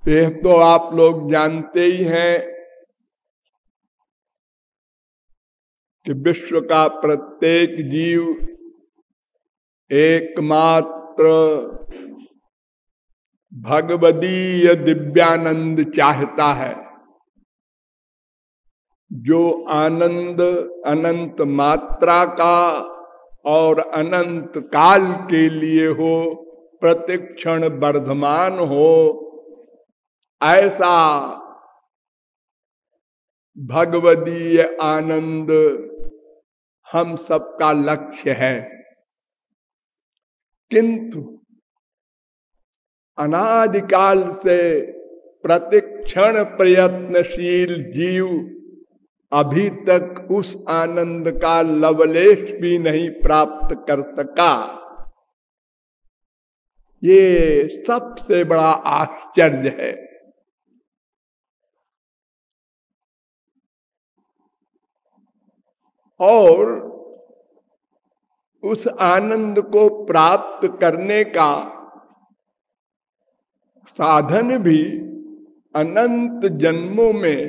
यह तो आप लोग जानते ही हैं कि विश्व का प्रत्येक जीव एकमात्र भगवदीय दिव्यानंद चाहता है, जो आनंद अनंत मात्रा का और अनंत काल के लिए हो, प्रतिक्षण वर्धमान हो। ऐसा भगवदीय आनंद हम सबका लक्ष्य है। किंतु अनादिकाल से प्रतिक्षण प्रयत्नशील जीव अभी तक उस आनंद का लवलेश भी नहीं प्राप्त कर सका। ये सबसे बड़ा आश्चर्य है। और उस आनंद को प्राप्त करने का साधन भी अनंत जन्मों में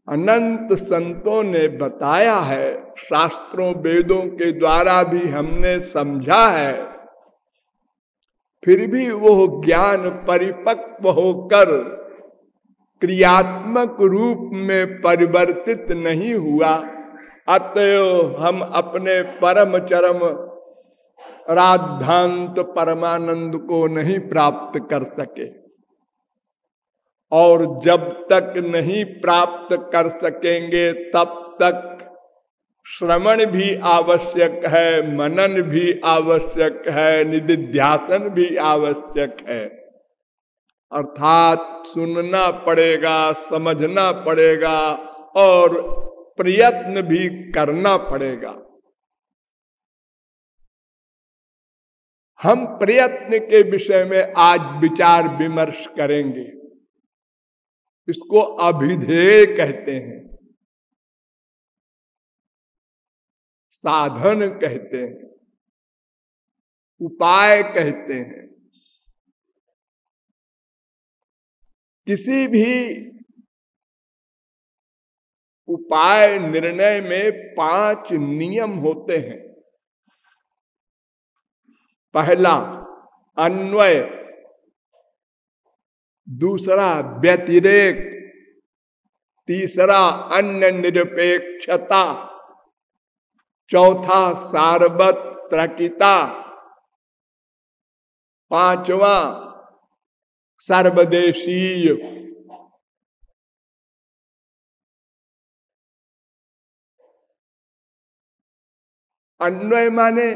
अनंत संतों ने बताया है, शास्त्रों वेदों के द्वारा भी हमने समझा है। फिर भी वो ज्ञान परिपक्व होकर क्रियात्मक रूप में परिवर्तित नहीं हुआ। अतएव हम अपने परम चरम राधांत परमानंद को नहीं प्राप्त कर सके। और जब तक नहीं प्राप्त कर सकेंगे तब तक श्रवण भी आवश्यक है, मनन भी आवश्यक है, निधिध्यासन भी आवश्यक है। अर्थात सुनना पड़ेगा, समझना पड़ेगा और प्रयत्न भी करना पड़ेगा। हम प्रयत्न के विषय में आज विचार विमर्श करेंगे। इसको अभिधेय कहते हैं, साधन कहते हैं, उपाय कहते हैं। किसी भी उपाय निर्णय में 5 नियम होते हैं। पहला अन्वय, दूसरा व्यतिरेक, तीसरा अन्य निरपेक्षता, चौथा सार्वत्रकिता, पांचवा सर्वदेशीय। अन्वय माने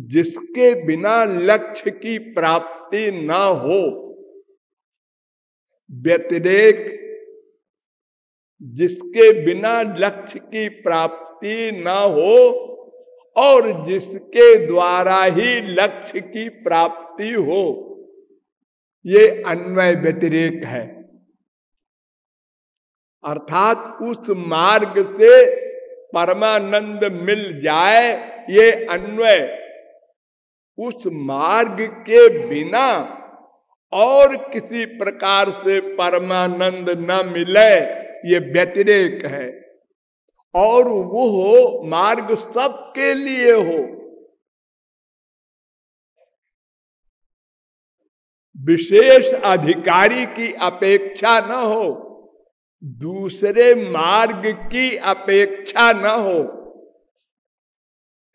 जिसके बिना लक्ष्य की प्राप्ति ना हो। व्यतिरेक, जिसके बिना लक्ष्य की प्राप्ति ना हो और जिसके द्वारा ही लक्ष्य की प्राप्ति हो, ये अन्वय व्यतिरेक है। अर्थात उस मार्ग से परमानंद मिल जाए, ये अन्वय। उस मार्ग के बिना और किसी प्रकार से परमानंद न मिले, ये व्यतिरेक है। और वो मार्ग सबके लिए हो, विशेष अधिकारी की अपेक्षा न हो, दूसरे मार्ग की अपेक्षा न हो,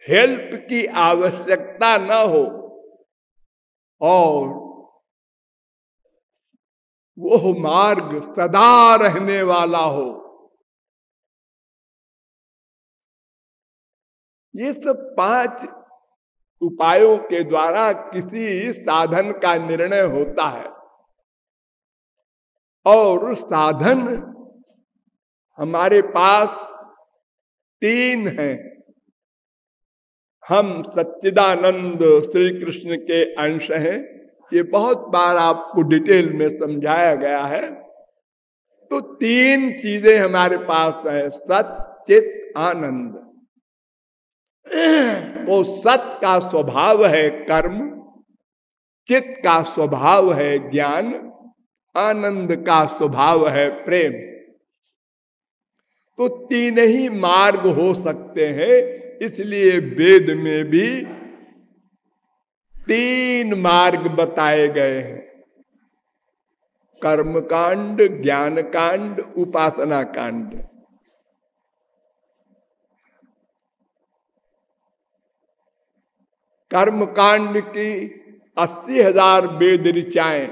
हेल्प की आवश्यकता न हो, और वो मार्ग सदा रहने वाला हो। ये सब 5 उपायों के द्वारा किसी साधन का निर्णय होता है। और साधन हमारे पास 3 हैं। हम सच्चिदानंद श्री कृष्ण के अंश हैं। ये बहुत बार आपको डिटेल में समझाया गया है। तो 3 चीजें हमारे पास है, सत, चित, आनंद। तो सत का स्वभाव है कर्म, चित्त का स्वभाव है ज्ञान, आनंद का स्वभाव है प्रेम। तो तीन ही मार्ग हो सकते हैं, इसलिए वेद में भी तीन मार्ग बताए गए हैं, कर्म कांड, ज्ञान कांड, उपासना कांड। कर्म कांड की 80,000 वेद ऋचाएं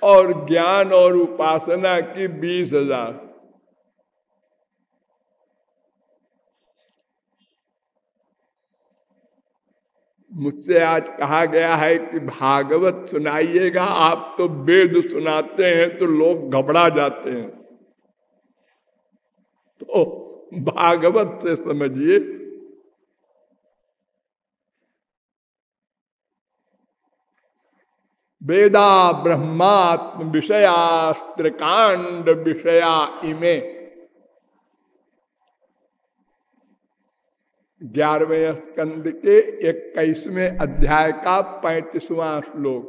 और ज्ञान और उपासना की 20,000। मुझसे आज कहा गया है कि भागवत सुनाइएगा, आप तो वेद सुनाते हैं तो लोग घबरा जाते हैं। तो भागवत से समझिए। वेदा ब्रह्मात्म विषया स्त्रिकांड विषया इमे। 11वें स्कंद के 21वें अध्याय का 35वां श्लोक।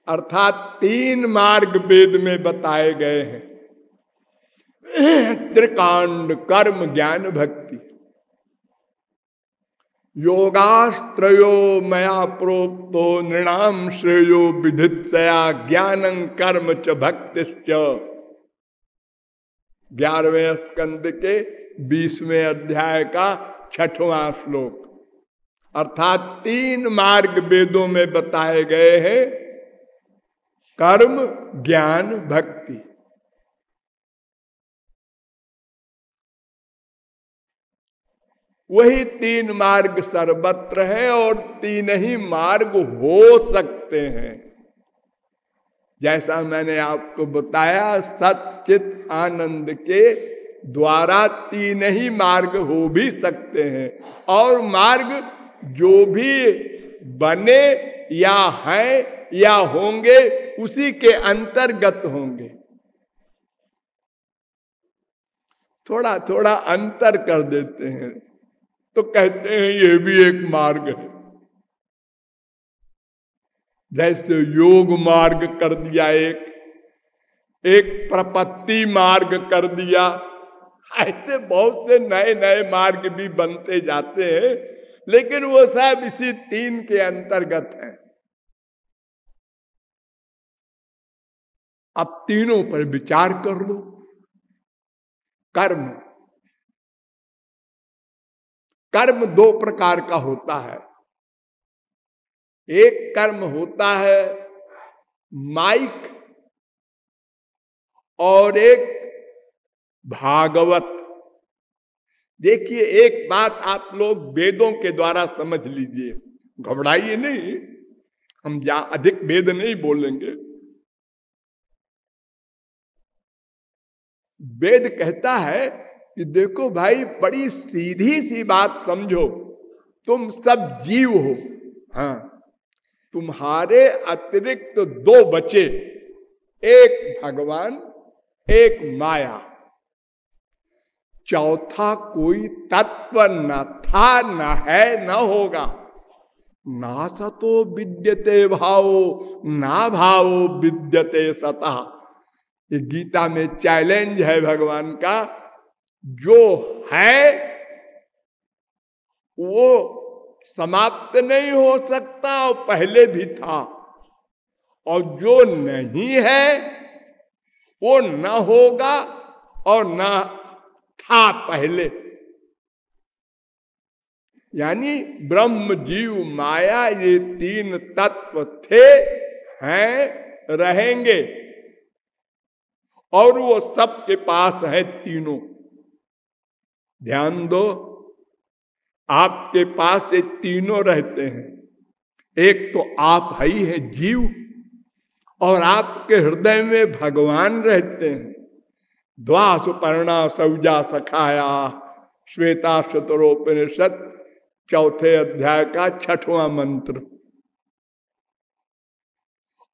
अर्थात तीन मार्ग वेद में बताए गए हैं, त्रिकांड, कर्म, ज्ञान, भक्ति। योगास्त्रयो मया प्रोक्तो नृणाम श्रेयो विधित्सया ज्ञानं कर्म च भक्तिश्च। 11वें स्कंद के 20वें अध्याय का 6वां श्लोक। अर्थात तीन मार्ग वेदों में बताए गए हैं, कर्म, ज्ञान, भक्ति। वही तीन मार्ग सर्वत्र है और तीन ही मार्ग हो सकते हैं। जैसा मैंने आपको बताया, सत चित आनंद के द्वारा तीन ही मार्ग हो भी सकते हैं, और मार्ग जो भी बने या हैं या होंगे उसी के अंतर्गत होंगे। थोड़ा थोड़ा अंतर कर देते हैं तो कहते हैं ये भी एक मार्ग है। जैसे योग मार्ग कर दिया, एक प्रपत्ति मार्ग कर दिया, ऐसे बहुत से नए नए मार्ग भी बनते जाते हैं, लेकिन वो सब इसी तीन के अंतर्गत हैं। अब तीनों पर विचार कर लो। कर्म, कर्म दो प्रकार का होता है। एक कर्म होता है माइक और एक भागवत। देखिए, एक बात आप लोग वेदों के द्वारा समझ लीजिए, घबराइए नहीं, हम अधिक वेद नहीं बोलेंगे। वेद कहता है कि देखो भाई, बड़ी सीधी सी बात समझो, तुम सब जीव हो। हाँ, तुम्हारे अतिरिक्त दो बचे, एक भगवान, एक माया। चौथा कोई तत्व न था, न है, न होगा। ना सतो विद्यते भावो, ना भावो विद्यते सतः। ये गीता में चैलेंज है भगवान का। जो है वो समाप्त नहीं हो सकता और पहले भी था, और जो नहीं है वो न होगा और न था पहले। यानी ब्रह्म, जीव, माया, ये तीन तत्व थे, हैं, रहेंगे, और वो सबके पास है तीनों। ध्यान दो, आपके पास ये तीनों रहते हैं। एक तो आप ही है जीव, और आपके हृदय में भगवान रहते हैं। द्वा सुपर्णा सौजा सखाया, श्वेता शतरोपनिषद 4थे अध्याय का 6वां मंत्र।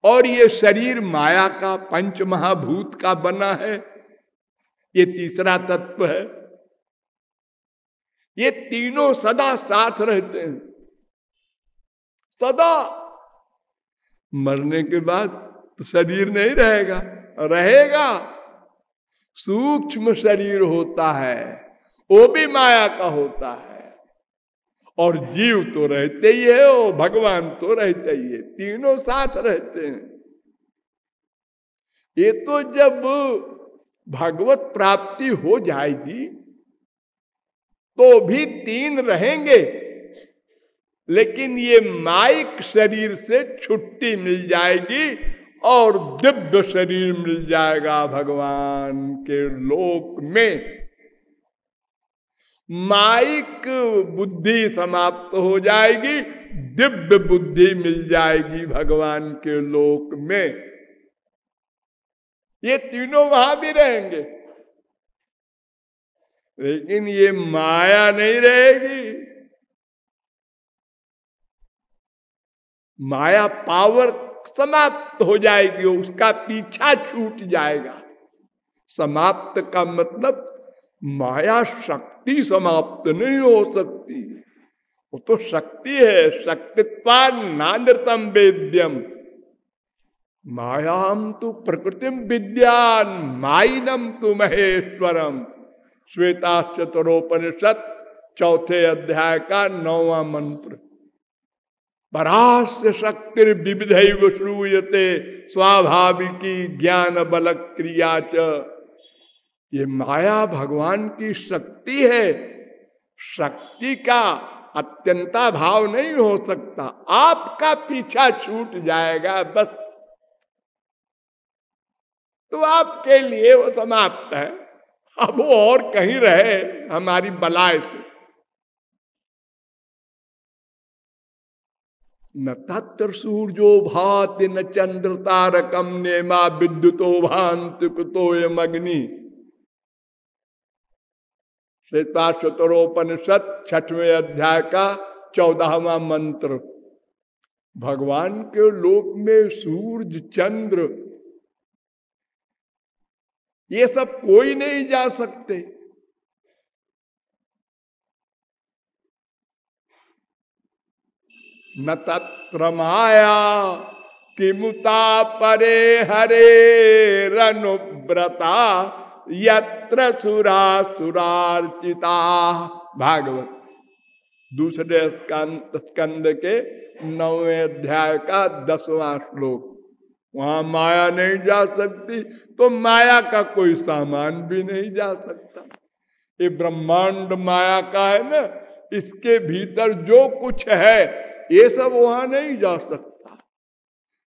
और ये शरीर माया का, पंच महाभूत का बना है, ये तीसरा तत्व है। ये तीनों सदा साथ रहते हैं। सदा। मरने के बाद तो शरीर नहीं रहेगा, रहेगा सूक्ष्म शरीर होता है, वो भी माया का होता है। और जीव तो रहते ही है, वो भगवान तो रहते ही है, तीनों साथ रहते हैं। ये तो जब भगवत प्राप्ति हो जाएगी तो भी तीन रहेंगे, लेकिन ये माइक शरीर से छुट्टी मिल जाएगी और दिव्य शरीर मिल जाएगा भगवान के लोक में। माइक बुद्धि समाप्त हो जाएगी, दिव्य बुद्धि मिल जाएगी भगवान के लोक में। ये तीनों वहां भी रहेंगे, लेकिन ये माया नहीं रहेगी। माया पावर समाप्त हो जाएगी, उसका पीछा छूट जाएगा। समाप्त का मतलब माया शक्ति समाप्त नहीं हो सकती, वो तो शक्ति है। शक्तित्वान नानृतम वेद्यम मायाम तु प्रकृतिम विद्यान माइनम तु महेश्वरम। श्वेताश्चतरोपनिषद चौथे अध्याय का 9वां मंत्र। परास्य शक्ति विविधैव श्रूयते स्वाभाविकी ज्ञान बल क्रिया च। ये माया भगवान की शक्ति है, शक्ति का अत्यंता भाव नहीं हो सकता, आपका पीछा छूट जाएगा बस, तो आपके लिए वो समाप्त है। अब वो और कहीं रहे हमारी बलाय से। न तत्र सूर्यो भाति न चंद्र तारकम नेमा विद्युतो भांति कुतोयम अग्नि। श्वेताश्वतरोपनिषद 6वें अध्याय का 14वां मंत्र। भगवान के लोक में सूर्य चंद्र ये सब कोई नहीं जा सकते। न तत्र माया किमुता परे हरे रनुव्रता यत्र सुरा सुरार्चिता। भागवत दूसरे स्कंद के 9वें अध्याय का 10वां श्लोक। वहां माया नहीं जा सकती तो माया का कोई सामान भी नहीं जा सकता। ये ब्रह्मांड माया का है ना, इसके भीतर जो कुछ है ये सब वहां नहीं जा सकता।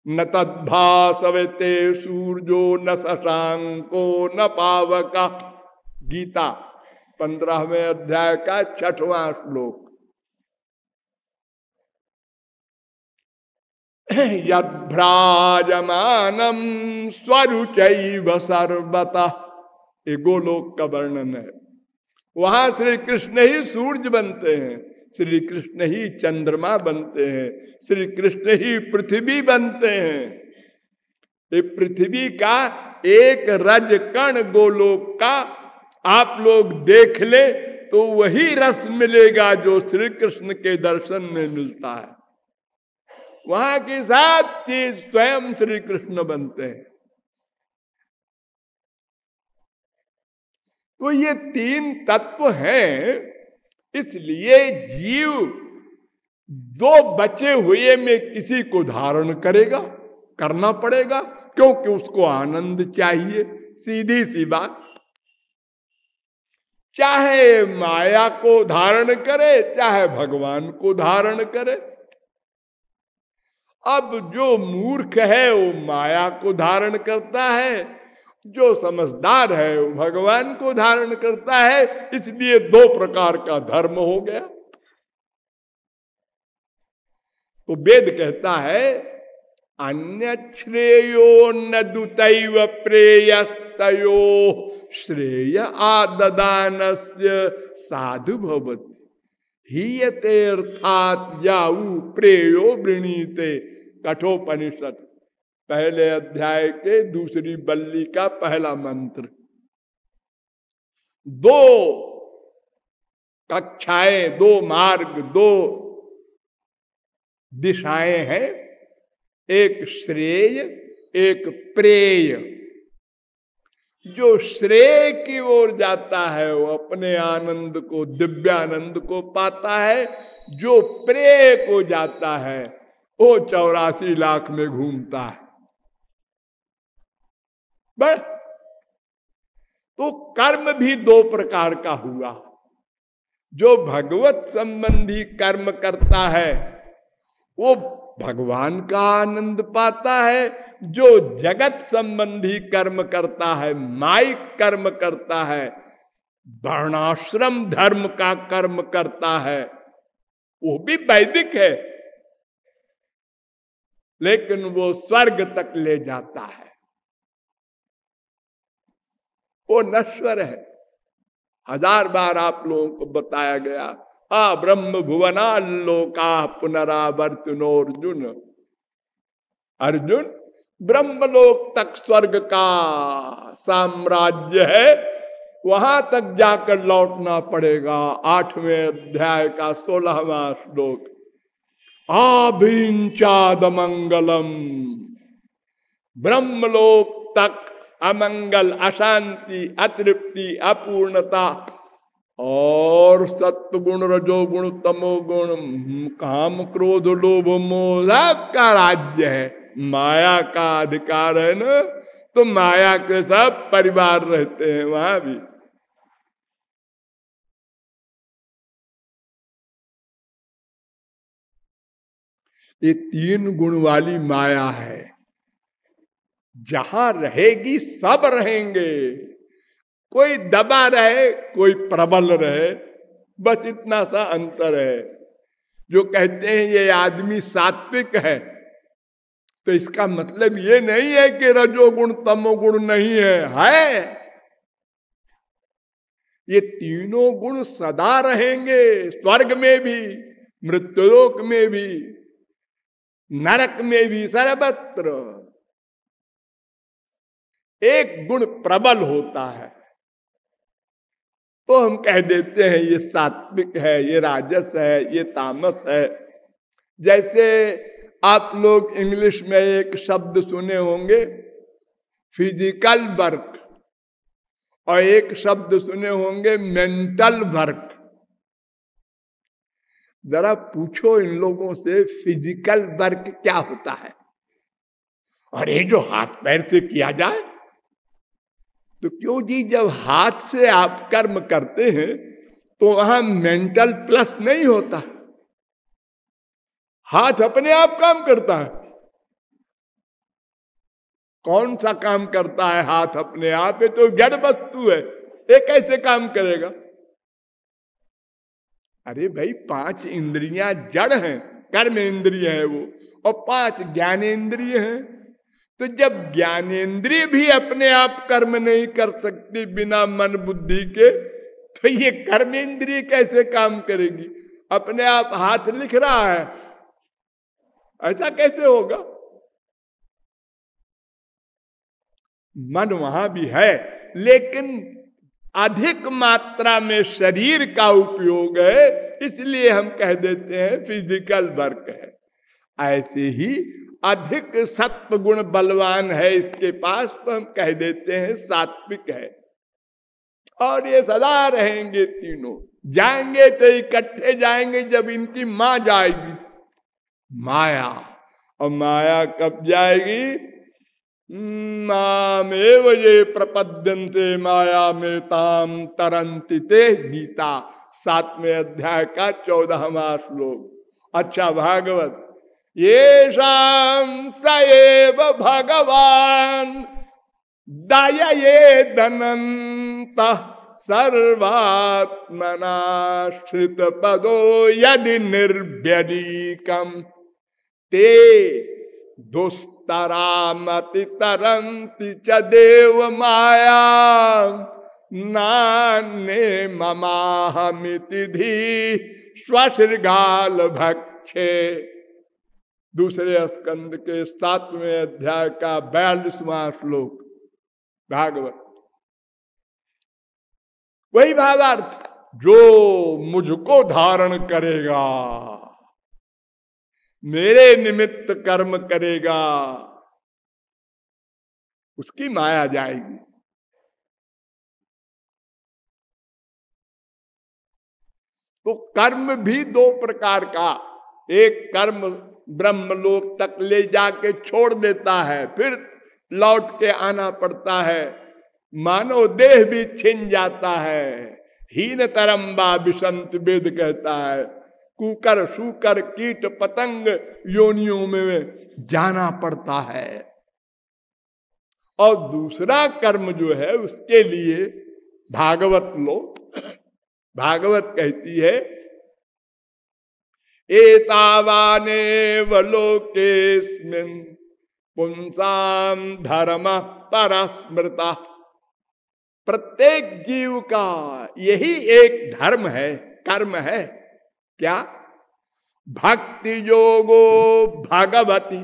न तद्भासवते सूर्यो न शशांको न पावका। गीता 15वें अध्याय का 6वां श्लोक। यद्भ्राजमानम स्वरुचैव सर्वतः। ये गोलोक का वर्णन है। वहां श्री कृष्ण ही सूर्य बनते हैं, श्री कृष्ण ही चंद्रमा बनते हैं, श्री कृष्ण ही पृथ्वी बनते हैं। ये पृथ्वी का एक रज कण गोलोक का आप लोग देख ले तो वही रस मिलेगा जो श्री कृष्ण के दर्शन में मिलता है। वहां की सब चीज स्वयं श्री कृष्ण बनते हैं। तो ये तीन तत्व हैं, इसलिए जीव दो बचे हुए में किसी को धारण करेगा, करना पड़ेगा, क्योंकि उसको आनंद चाहिए। सीधी सी बात। चाहे माया को धारण करे चाहे भगवान को धारण करे। अब जो मूर्ख है वो माया को धारण करता है, जो समझदार है वो भगवान को धारण करता है। इसलिए दो प्रकार का धर्म हो गया। तो वेद कहता है अन्य श्रेयो न दुतैव प्रेयस्तयो श्रेय आददानस्य साधु भवति हीयते अर्थात याऊ प्रेयो वृणीते। कठोपनिषद पहले अध्याय के दूसरी बल्ली का पहला मंत्र। दो कक्षाएं, दो मार्ग, दो दिशाएं हैं, एक श्रेय एक प्रेय। जो श्रेय की ओर जाता है वो अपने आनंद को, दिव्यानंद को पाता है। जो प्रेय को जाता है वो 84 लाख में घूमता है। बस तो कर्म भी दो प्रकार का हुआ। जो भगवत संबंधी कर्म करता है वो भगवान का आनंद पाता है। जो जगत संबंधी कर्म करता है, माइक कर्म करता है, वर्णाश्रम धर्म का कर्म करता है, वो भी वैदिक है लेकिन वो स्वर्ग तक ले जाता है, वो नश्वर है। 1000 बार आप लोगों को बताया गया। ब्रह्म भुवना लोका पुनरावर्तनो अर्जुन। अर्जुन, ब्रह्मलोक तक स्वर्ग का साम्राज्य है, वहां तक जाकर लौटना पड़ेगा। 8वें अध्याय का 16वां श्लोक। आभिंचाद मंगलम। ब्रह्मलोक तक अमंगल, अशांति, अतृप्ति, अपूर्णता और सत्व गुण, रजोगुण, तमोगुण, काम, क्रोध, लोभ, मोह का राज्य है। माया का अधिकार है ना, तो माया के सब परिवार रहते हैं वहां भी। ये 3 गुण वाली माया है। जहां रहेगी सब रहेंगे। कोई दबा रहे, कोई प्रबल रहे, बस इतना सा अंतर है। जो कहते हैं ये आदमी सात्विक है, तो इसका मतलब ये नहीं है कि रजोगुण तमोगुण नहीं है। ये तीनों गुण सदा रहेंगे, स्वर्ग में भी, मृत्युलोक में भी, नरक में भी, सर्वत्र। एक गुण प्रबल होता है तो हम कह देते हैं ये सात्विक है, ये राजस है, ये तामस है। जैसे आप लोग इंग्लिश में एक शब्द सुने होंगे फिजिकल वर्क, और एक शब्द सुने होंगे मेंटल वर्क। जरा पूछो इन लोगों से फिजिकल वर्क क्या होता है। और ये जो हाथ पैर से किया जाए, तो क्यों जी, जब हाथ से आप कर्म करते हैं तो वहां मेंटल प्लस नहीं होता। हाथ अपने आप काम करता है। कौन सा काम करता है हाथ अपने आप? ये तो जड़ वस्तु है, ये कैसे काम करेगा? अरे भाई, 5 इंद्रियां जड़ हैं, कर्म इंद्रिय है वो, और 5 ज्ञानेंद्रिय हैं। तो जब ज्ञानेंद्रिय भी अपने आप कर्म नहीं कर सकती बिना मन बुद्धि के, तो ये कर्मेंद्रिय कैसे काम करेगी? अपने आप हाथ लिख रहा है, ऐसा कैसे होगा? मन वहां भी है, लेकिन अधिक मात्रा में शरीर का उपयोग है, इसलिए हम कह देते हैं फिजिकल वर्क है। ऐसे ही अधिक सत्व गुण बलवान है इसके पास, तो हम कह देते हैं सात्विक है। और ये सदा रहेंगे तीनों। जाएंगे तो इकट्ठे जाएंगे जब इनकी मां जाएगी, माया। और माया कब जाएगी? मामेव ये प्रपद्यन्ते माया में ताम तरंति ते। गीता 7वें अध्याय का 14वां श्लोक। अच्छा भागवत, येषां स एव भगवान दयये दनन्तः सर्वात्मना श्रित पदो यदि निर्व्यदीकम् ते दुस्तरामति तरन्ति च देव माया नान्ये ममाहमिति धी स्वशृगाल भक्षे। दूसरे स्कंद के 7वें अध्याय का 42वां श्लोक भागवत। वही भावार्थ, जो मुझको धारण करेगा, मेरे निमित्त कर्म करेगा उसकी माया जाएगी। तो कर्म भी दो प्रकार का, एक कर्म ब्रह्मलोक तक ले जाके छोड़ देता है, फिर लौट के आना पड़ता है, मानव देह भी छिन जाता है। हीन तरम्बा विसंत वेद कहता है, कुकर शूकर कीट पतंग योनियों में जाना पड़ता है। और दूसरा कर्म जो है उसके लिए भागवत लो, भागवत कहती है एतावाने वलोकेस्मिन् पुंसाम धर्म परस्मृता। प्रत्येक जीव का यही एक धर्म है, कर्म है। क्या? भक्ति योगो भगवती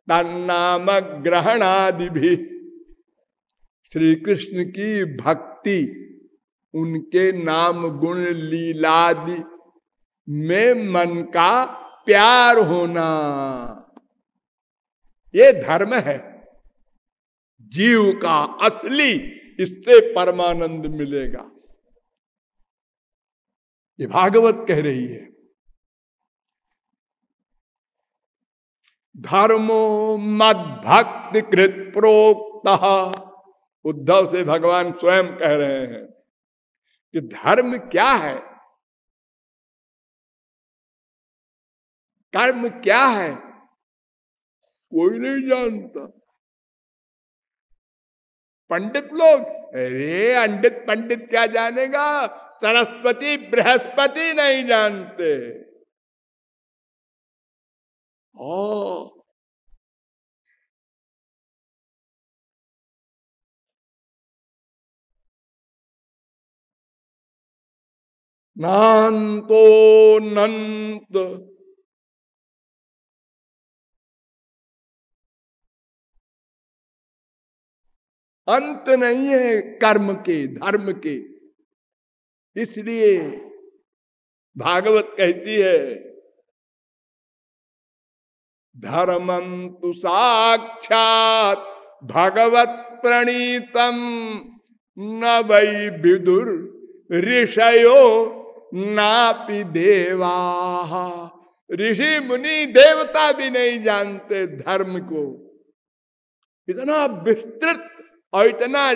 तन्नाम ग्रहणादि भी। श्री कृष्ण की भक्ति, उनके नाम गुण लीलादि में मन का प्यार होना, ये धर्म है जीव का असली। इससे परमानंद मिलेगा, ये भागवत कह रही है। धर्मो मद भक्ति कृत प्रोक्त, उद्धव से भगवान स्वयं कह रहे हैं कि धर्म क्या है, कर्म क्या है, कोई नहीं जानता। पंडित लोग, अरे अंडित पंडित क्या जानेगा, सरस्वती बृहस्पति नहीं जानते। ओ नान्तो नंत, अंत नहीं है कर्म के, धर्म के। इसलिए भागवत कहती है धर्मं तु साक्षात भगवत प्रणीतम न वै विदुर ऋषयो नापि देवा। ऋषि मुनि देवता भी नहीं जानते धर्म को। इतना विस्तृत और इतना